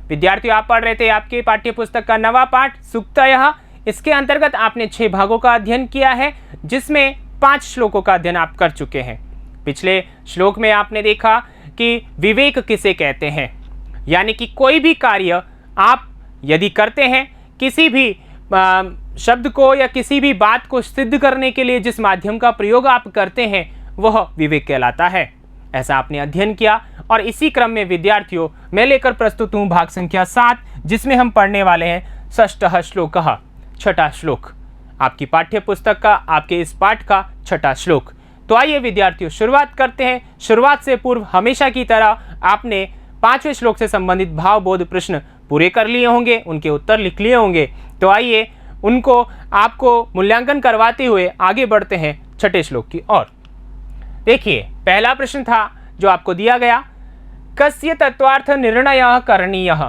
विद्यार्थियों, आप पढ़ रहे थे आपके पाठ्य पुस्तक का नवा पाठ सूक्तयः। इसके अंतर्गत आपने 6 भागों का अध्ययन किया है, जिसमें 5 श्लोकों का अध्ययन आप कर चुके हैं। पिछले श्लोक में आपने देखा कि विवेक किसे कहते हैं, यानी कि कोई भी कार्य आप यदि करते हैं, किसी भी शब्द को या किसी भी बात को सिद्ध करने के लिए जिस माध्यम का प्रयोग आप करते हैं वह विवेक कहलाता है। ऐसा आपने अध्ययन किया और इसी क्रम में विद्यार्थियों मैं लेकर प्रस्तुत हूँ भाग संख्या 7, जिसमें हम पढ़ने वाले हैं षष्ठः श्लोकः, 6ठा श्लोक, आपकी पाठ्य पुस्तक का आपके इस पाठ का 6ठा श्लोक। तो आइए विद्यार्थियों शुरुआत करते हैं। शुरुआत से पूर्व हमेशा की तरह आपने 5वें श्लोक से संबंधित भाव बोध प्रश्न पूरे कर लिए होंगे, उनके उत्तर लिख लिए होंगे। तो आइए उनको आपको मूल्यांकन करवाते हुए आगे बढ़ते हैं 6ठे श्लोक की ओर। देखिए, पहला प्रश्न था जो आपको दिया गया, कस्य तत्वार्थ निर्णय करणीयः,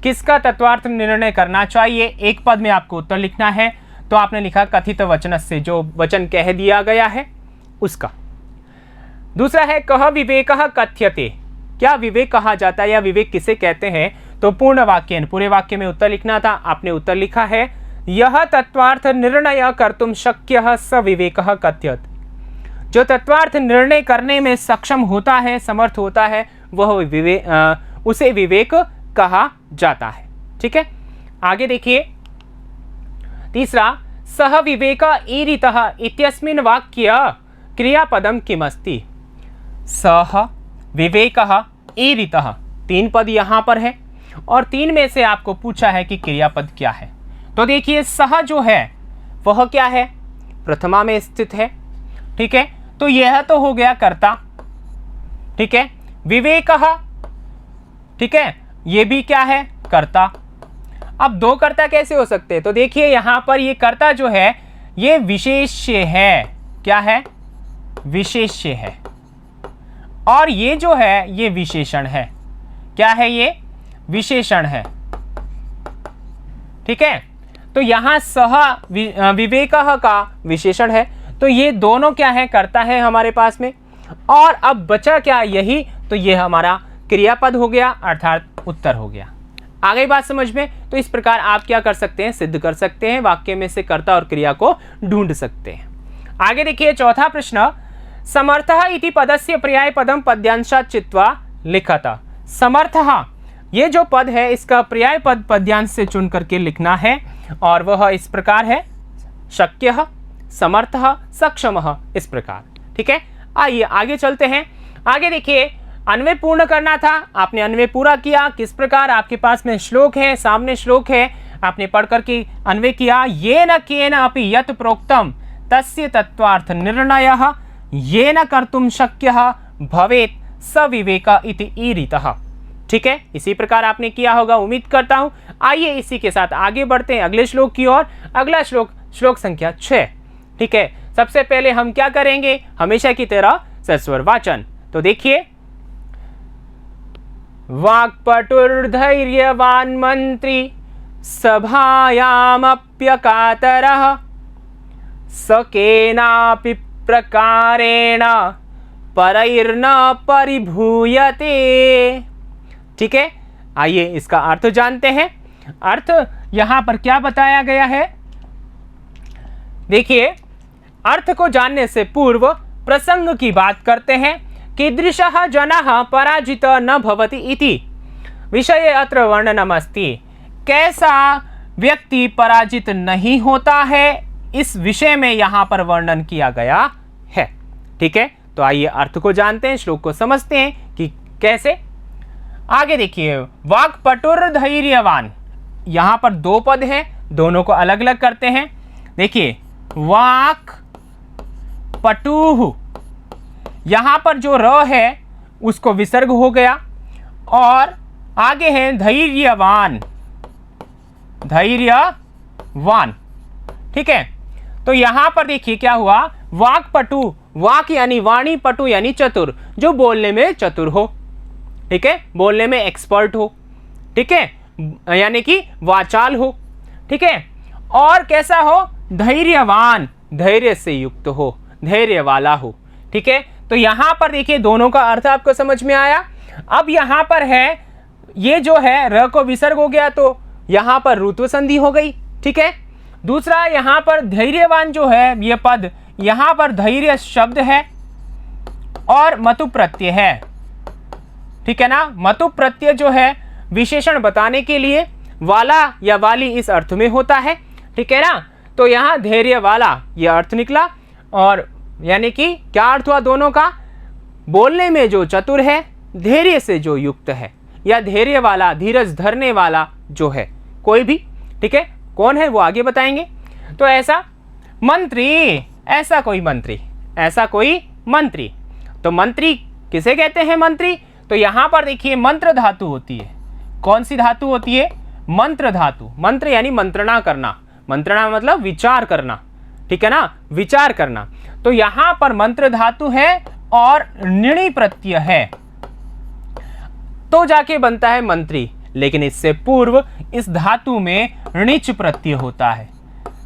किसका तत्वार्थ निर्णय करना चाहिए। एक पद में आपको उत्तर लिखना है, तो आपने लिखा कथित वचनस्य, जो वचन कह दिया गया है उसका। दूसरा है कह विवेकः कथ्यते, क्या विवेक कहा जाता है या विवेक किसे कहते हैं। तो पूर्ण वाक्य, पूरे वाक्य में उत्तर लिखना था, आपने उत्तर लिखा है यह तत्वार्थ निर्णय कर्तुम शक्यः स विवेकः कथ्यते, जो तत्वार्थ निर्णय करने में सक्षम होता है, समर्थ होता है, वह उसे विवेक कहा जाता है। ठीक है, आगे देखिए तीसरा, सह विवेक ईरितः इत्यस्मिन् वाक्य क्रियापदम किमस्ति। सह विवेकः ईरितः, 3 पद यहाँ पर है और 3 में से आपको पूछा है कि क्रियापद क्या है। तो देखिए, सह जो है वह क्या है, प्रथमा में स्थित है। ठीक है, तो यह तो हो गया कर्ता। ठीक है, विवेकः, ठीक है, ये भी क्या है, कर्ता। अब 2 कर्ता कैसे हो सकते हैं। तो देखिए यहाँ पर ये कर्ता जो है ये विशेष्य है, क्या है, विशेष्य है, और ये जो है ये विशेषण है। क्या है, ये विशेषण है। ठीक है, तो यहां सह विवेकः का विशेषण है, तो ये दोनों क्या है, कर्ता है हमारे पास में। और अब बचा क्या, यही, तो ये हमारा क्रियापद हो गया, अर्थात उत्तर हो गया। आ गई बात समझ में। तो इस प्रकार आप क्या कर सकते हैं, सिद्ध कर सकते हैं, वाक्य में से कर्ता और क्रिया को ढूंढ सकते हैं। आगे देखिए चौथा प्रश्न, समर्थः इति पदस्य पर्याय पदम पद्यांशात् चित्वा लिखत। समर्थः, ये जो पद है इसका पर्याय पद पद्यांश से चुन करके लिखना है, और वह इस प्रकार है, शक्यः, समर्थः, सक्षमः, इस प्रकार। ठीक है, आइए आगे चलते हैं। आगे देखिए, अन्वय पूर्ण करना था, आपने अन्वय पूरा किया। किस प्रकार, आपके पास में श्लोक है, सामने श्लोक है, आपने पढ़ करके अन्वय किया। येन केन अपि यत् प्रोक्तम तस्य तत्वार्थ निर्णयः येन कर्तुम शक्यः भवेत् स विवेक इति ईरितः। ठीक है, इसी प्रकार आपने किया होगा, उम्मीद करता हूं। आइए इसी के साथ आगे बढ़ते हैं अगले श्लोक की ओर। अगला श्लोक, श्लोक संख्या 6। ठीक है, सबसे पहले हम क्या करेंगे, हमेशा की तरह सस्वर वाचन। तो देखिए, वाक्पटुर्धैर्यवान् मंत्री सभायामप्यकातरः स केनापि प्रकारेण परैर्न परिभूयते। ठीक है, आइए इसका अर्थ जानते हैं। अर्थ यहां पर क्या बताया गया है, देखिए, अर्थ को जानने से पूर्व प्रसंग की बात करते हैं। कीदृशः जनः पराजितः न भवति इति विषये अत्र वर्णनमस्ति। कैसा व्यक्ति पराजित नहीं होता है, इस विषय में यहां पर वर्णन किया गया है। ठीक है, तो आइए अर्थ को जानते हैं, श्लोक को समझते हैं कि कैसे। आगे देखिए, वाक्पटुर धैर्यवान, यहां पर 2 पद हैं, दोनों को अलग अलग करते हैं। देखिए, वाक पटुः, यहां पर जो र है उसको विसर्ग हो गया, और आगे है धैर्यवान, धैर्यवान। ठीक है, तो यहां पर देखिए क्या हुआ, वाक पटु, वाक यानी वाणी, पटु यानी चतुर, जो बोलने में चतुर हो। ठीक है, बोलने में एक्सपर्ट हो। ठीक है, यानी कि वाचाल हो। ठीक है, और कैसा हो, धैर्यवान, धैर्य से युक्त हो, धैर्य वाला हो। ठीक है, तो यहां पर देखिए दोनों का अर्थ आपको समझ में आया। अब यहां पर है ये जो है र को विसर्ग हो गया तो यहां पर रुत्व संधि हो गई। ठीक है, दूसरा यहां पर धैर्यवान जो है ये पद, यहां पर धैर्य शब्द है और मतु प्रत्यय है। ठीक है ना, मतु प्रत्यय जो है विशेषण बताने के लिए वाला या वाली इस अर्थ में होता है। ठीक है ना, तो यहां धैर्य वाला यह अर्थ निकला, और यानी कि क्या अर्थ हुआ दोनों का, बोलने में जो चतुर है, धैर्य से जो युक्त है, या धैर्य वाला, धीरज धरने वाला जो है, कोई भी। ठीक है, कौन है वो आगे बताएंगे। तो ऐसा मंत्री, ऐसा कोई मंत्री, ऐसा कोई मंत्री। तो मंत्री किसे कहते हैं मंत्री, तो यहां पर देखिए मंत्र धातु होती है। कौन सी धातु होती है, मंत्र धातु। मंत्र यानी मंत्रणा करना, मंत्रणा मतलब विचार करना। ठीक है ना, विचार करना। तो यहां पर मंत्र धातु है और णि प्रत्यय है, तो जाके बनता है मंत्री। लेकिन इससे पूर्व इस धातु में णिच प्रत्यय होता है।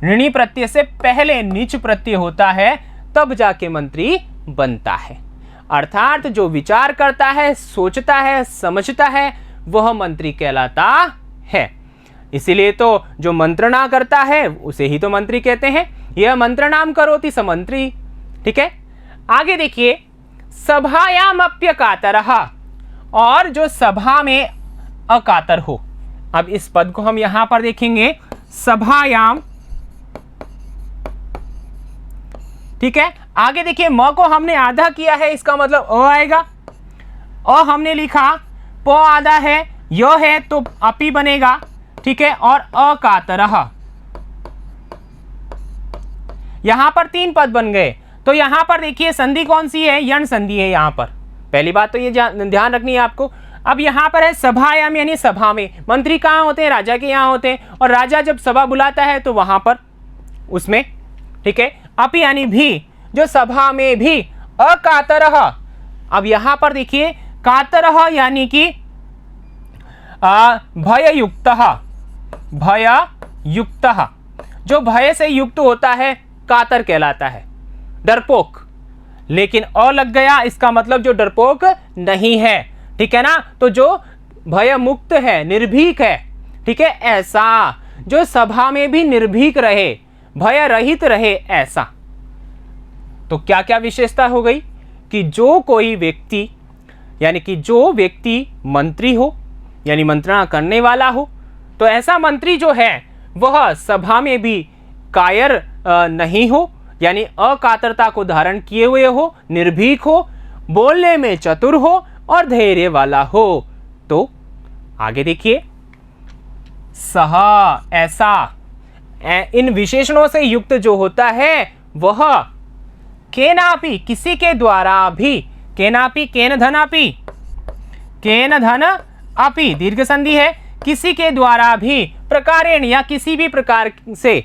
ऋणी प्रत्यय से पहले नीच प्रत्यय होता है, तब जाके मंत्री बनता है। अर्थात जो विचार करता है, सोचता है, समझता है, वह मंत्री कहलाता है। इसीलिए तो जो मंत्रणा करता है उसे ही तो मंत्री कहते हैं। यह मंत्रणाम करोति स मंत्री। ठीक है, आगे देखिए, सभायाम अप्यकातरः, और जो सभा में अकातर हो। अब इस पद को हम यहां पर देखेंगे, सभायाम। ठीक है, आगे देखिए, म को हमने आधा किया है, इसका मतलब अ आएगा। अ हमने लिखा, प आधा है, य है तो अपी बनेगा। ठीक है, और अकातरः, यहां पर 3 पद बन गए। तो यहां पर देखिए संधि कौन सी है, यण संधि है यहां पर। पहली बात तो ये ध्यान रखनी है आपको। अब यहां पर है सभायाम, यानी सभा में। मंत्री कहां होते हैं, राजा के यहां होते हैं, और राजा जब सभा बुलाता है तो वहां पर उसमें। ठीक है, अपि यानी भी, जो सभा में भी। अकातरः, अब यहां पर देखिए कातरः यानी कि भययुक्तः। भययुक्तः, जो भय से युक्त होता है कातर कहलाता है, डरपोक। लेकिन अ लग गया, इसका मतलब जो डरपोक नहीं है। ठीक है ना, तो जो भय मुक्त है, निर्भीक है। ठीक है, ऐसा जो सभा में भी निर्भीक रहे, भय रहित रहे, ऐसा। तो क्या क्या विशेषता हो गई कि जो कोई व्यक्ति, यानी कि जो व्यक्ति मंत्री हो, यानी मंत्रणा करने वाला हो, तो ऐसा मंत्री जो है वह सभा में भी कायर नहीं हो, यानी अकातरता को धारण किए हुए हो, निर्भीक हो, बोलने में चतुर हो और धैर्य वाला हो। तो आगे देखिए, सह, ऐसा, इन विशेषणों से युक्त जो होता है वह केनापि, किसी के द्वारा भी। केनापि, केन धनापि, केन धन अपि, दीर्घ संधि है, किसी के द्वारा भी, प्रकारेण या किसी भी प्रकार से।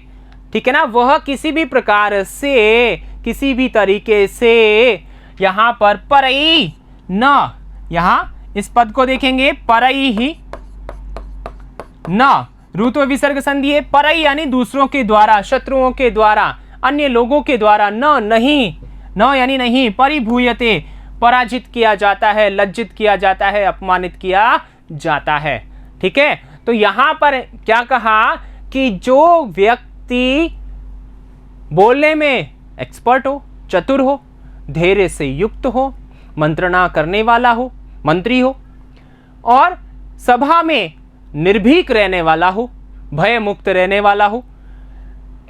ठीक है ना, वह किसी भी प्रकार से, किसी भी तरीके से। यहां पर परई न, यहां इस पद को देखेंगे, परई ही न, ऋत्व विसर्ग संधि है। परई यानी दूसरों के द्वारा, शत्रुओं के द्वारा, अन्य लोगों के द्वारा। न, नहीं, न यानी नहीं। परिभूयते, पराजित किया जाता है, लज्जित किया जाता है, अपमानित किया जाता है। ठीक है, तो यहां पर क्या कहा कि जो व्यक्ति बोलने में एक्सपर्ट हो, चतुर हो, धैर्य से युक्त हो, मंत्रणा करने वाला हो, मंत्री हो, और सभा में निर्भीक रहने वाला हो, भय मुक्त रहने वाला हो,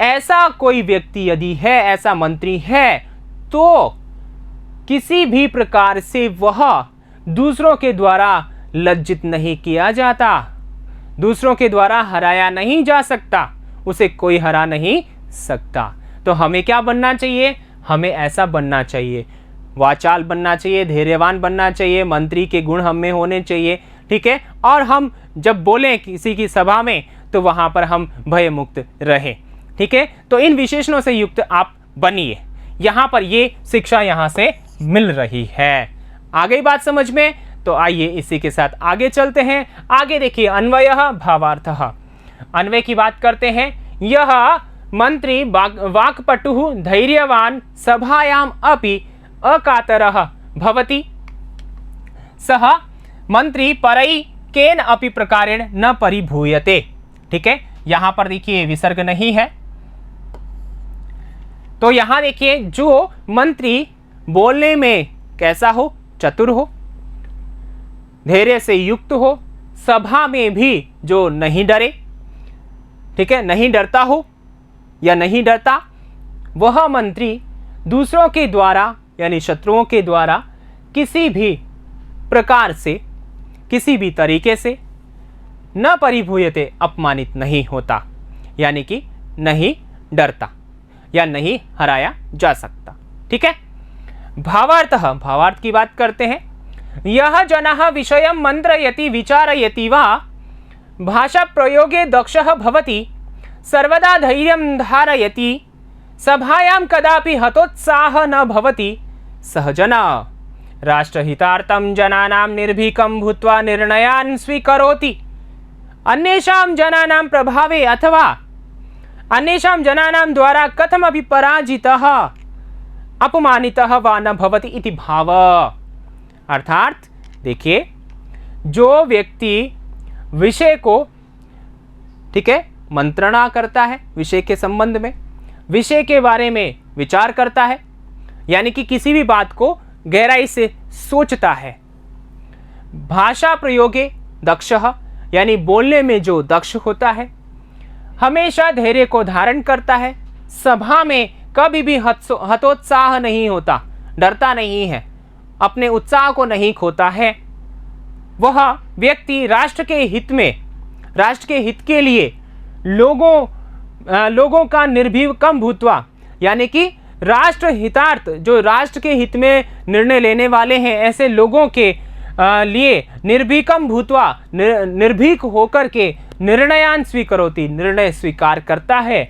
ऐसा कोई व्यक्ति यदि है, ऐसा मंत्री है, तो किसी भी प्रकार से वह दूसरों के द्वारा लज्जित नहीं किया जाता, दूसरों के द्वारा हराया नहीं जा सकता, उसे कोई हरा नहीं सकता। तो हमें क्या बनना चाहिए, हमें ऐसा बनना चाहिए, वाचाल बनना चाहिए, धैर्यवान बनना चाहिए, मंत्री के गुण हम में होने चाहिए। ठीक है, और हम जब बोलें किसी की सभा में तो वहां पर हम भय मुक्त रहे। ठीक है, तो इन विशेषणों से युक्त आप बनिए। यहां पर ये शिक्षा यहां से मिल रही है। आ गई बात समझ में? तो आइए इसी के साथ आगे चलते हैं। आगे देखिए, अन्वयः भावार्थः। अन्वय की बात करते हैं। यह मंत्री वाक्पटुः धैर्यवान सभायाम अपि अकातरः भवति। सह मंत्री परई केन अपि प्रकारेण न परिभूयते। ठीक है, यहां पर देखिए विसर्ग नहीं है, तो यहां देखिए जो मंत्री बोलने में कैसा हो, चतुर हो, धैर्य से युक्त हो, सभा में भी जो नहीं डरे, ठीक है, नहीं डरता हो या नहीं डरता, वह मंत्री दूसरों के द्वारा यानी शत्रुओं के द्वारा किसी भी प्रकार से, किसी भी तरीके से न परिभूयते, अपमानित नहीं होता, यानी कि नहीं डरता या नहीं हराया जा सकता। ठीक है, भावार्थ की बात करते हैं। यह जनः विषयं मंत्रयति विचारयति वा भाषा प्रयोगे दक्षः भवति, सर्वदा धैर्यं धारयति, सभायां कदापि हतोत्साह न भवति, सः जनः राष्ट्रहितार्थं जनानां निर्भीकं भूत्वा निर्णयान् स्वीकरोति, अन्येषां जनानां प्रभावे अथवा अन्येषां जनानां द्वारा कथमपि पराजितः अपमानितः वा न भवति इति भाव। अर्थात देखिए, जो व्यक्ति विषय को, ठीक है, मंत्रणा करता है, विषय के संबंध में, विषय के बारे में विचार करता है, यानी कि किसी भी बात को गहराई से सोचता है, भाषा प्रयोगे दक्षः, यानी बोलने में जो दक्ष होता है, हमेशा धैर्य को धारण करता है, सभा में कभी भी हतोत्साह नहीं होता, डरता नहीं है, अपने उत्साह को नहीं खोता है, वह व्यक्ति राष्ट्र के हित में, राष्ट्र के हित के लिए लोगों का निर्भीकम भूत्वा, यानी कि राष्ट्र हितार्थ, जो राष्ट्र के हित में निर्णय लेने वाले हैं, ऐसे लोगों के लिए निर्भीकम भूत्वा, निर्भीक होकर के निर्णयान स्वीकरोति, निर्णय स्वीकार करता है,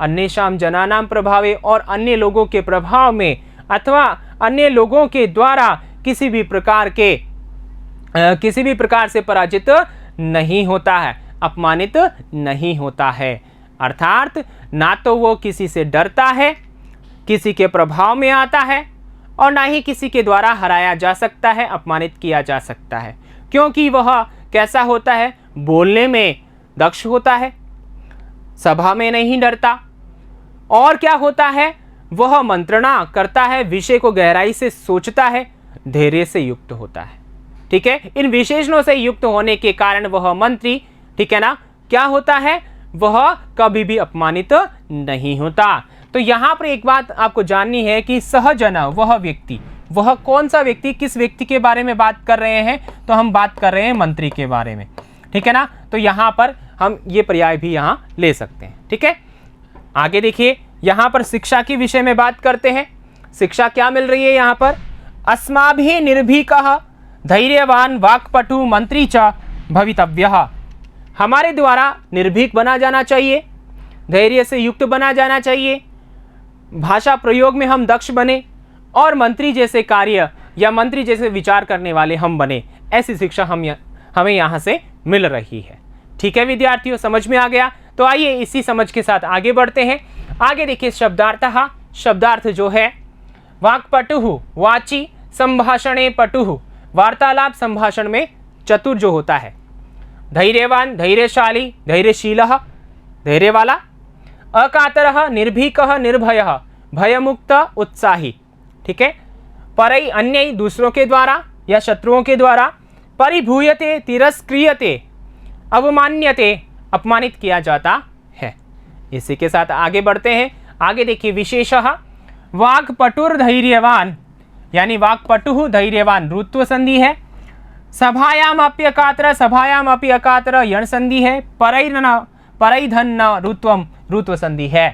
अन्येषां जनानां प्रभावे, और अन्य लोगों के प्रभाव में अथवा अन्य लोगों के द्वारा किसी भी प्रकार से पराजित नहीं होता है, अपमानित नहीं होता है। अर्थात ना तो वो किसी से डरता है, किसी के प्रभाव में आता है, और ना ही किसी के द्वारा हराया जा सकता है, अपमानित किया जा सकता है, क्योंकि वह कैसा होता है, बोलने में दक्ष होता है, सभा में नहीं डरता, और क्या होता है, वह मंत्रणा करता है, विषय को गहराई से सोचता है, धैर्य से युक्त होता है। ठीक है, इन विशेषणों से युक्त होने के कारण वह मंत्री, ठीक है ना, क्या होता है, वह कभी भी अपमानित नहीं होता। तो यहाँ पर एक बात आपको जाननी है कि सहजन, वह व्यक्ति, वह कौन सा व्यक्ति, किस व्यक्ति के बारे में बात कर रहे हैं, तो हम बात कर रहे हैं मंत्री के बारे में। ठीक है ना, तो यहाँ पर हम ये पर्याय भी यहाँ ले सकते हैं। ठीक है, आगे देखिए, यहाँ पर शिक्षा के विषय में बात करते हैं। शिक्षा क्या मिल रही है यहाँ पर, अस्माभिः निर्भीकः धैर्यवान वाक्पटु मंत्री च भवितव्यः, हमारे द्वारा निर्भीक बना जाना चाहिए, धैर्य से युक्त बना जाना चाहिए, भाषा प्रयोग में हम दक्ष बने, और मंत्री जैसे कार्य या मंत्री जैसे विचार करने वाले हम बने, ऐसी शिक्षा हमें यहाँ से मिल रही है। ठीक है विद्यार्थियों, समझ में आ गया? तो आइए इसी समझ के साथ आगे बढ़ते हैं। आगे देखिए शब्दार्थः, शब्दार्थ जो है, वाक्पटुः वाची, संभाषणे पटुः, वार्तालाप संभाषण में चतुर जो होता है, धैर्यवान धैर्यशाली धैर्यशीलः धैर्य वाला, अकातरः निर्भीकः निर्भयः भयमुक्त उत्साही। ठीक है, परई अन्य दूसरों के द्वारा या शत्रुओं के द्वारा, परिभूयते तिरस्क्रियते अवमान्यते अपमानित किया जाता है। इसी के साथ आगे बढ़ते हैं। आगे देखिए विशेषः, वाक्पटुर धैर्यवान, यानी वाक्पटुः धैर्यवान रुत्व संधि है, सभायाम अप्यकातर, सभायाम अपि अकातर यण संधि है, परैधन रुत्वम रुत्व संधि है।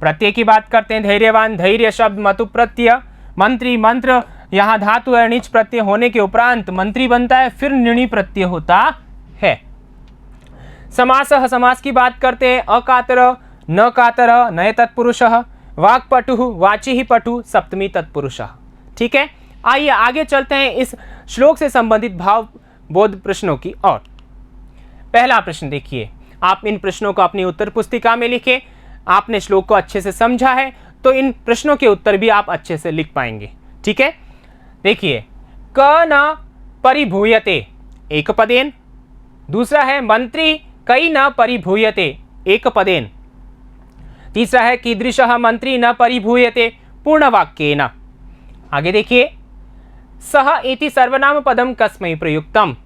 प्रत्यय की बात करते हैं, धैर्यवान, धैर्य शब्द मतु प्रत्यय, मंत्री मंत्र, यहाँ धातु और नीच प्रत्यय होने के उपरांत मंत्री बनता है, फिर निर्णी प्रत्यय होता है। समासः, समास की बात करते हैं, अकातर न कातर नय तत्पुरुषः, वाक्पटुः वाची पटु सप्तमी तत्पुरुषः। ठीक है, आइए आगे चलते हैं इस श्लोक से संबंधित भाव बोध प्रश्नों की ओर। पहला प्रश्न देखिए, आप इन प्रश्नों को अपनी उत्तर पुस्तिका में लिखें। आपने श्लोक को अच्छे से समझा है तो इन प्रश्नों के उत्तर भी आप अच्छे से लिख पाएंगे। ठीक है, देखिए, क न परिभूयते एक पदेन, दूसरा है मंत्री कई न परिभूयते एक पदेन। तीसरा है कीदृशः मंत्री न परिभूयते पूर्णवाक्येन। आगे देखिए, सह इति सर्वनाम पदम कस्मै प्रयुक्तम।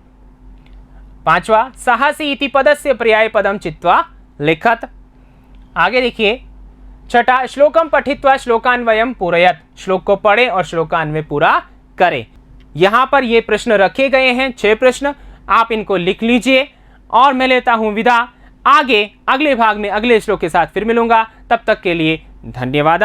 पांचवा, साहसी इति पदस्य पर्याय पदम चित्वा लिखत। आगे देखिए, छठा, श्लोकम पठित्वा श्लोकान्वयम पूरयत। श्लोक को पढ़े और श्लोकान्वय पूरा करें। यहाँ पर ये प्रश्न रखे गए हैं, 6 प्रश्न, आप इनको लिख लीजिए और मैं लेता हूँ विदा। आगे अगले भाग में अगले श्लोक के साथ फिर मिलूंगा, तब तक के लिए धन्यवाद।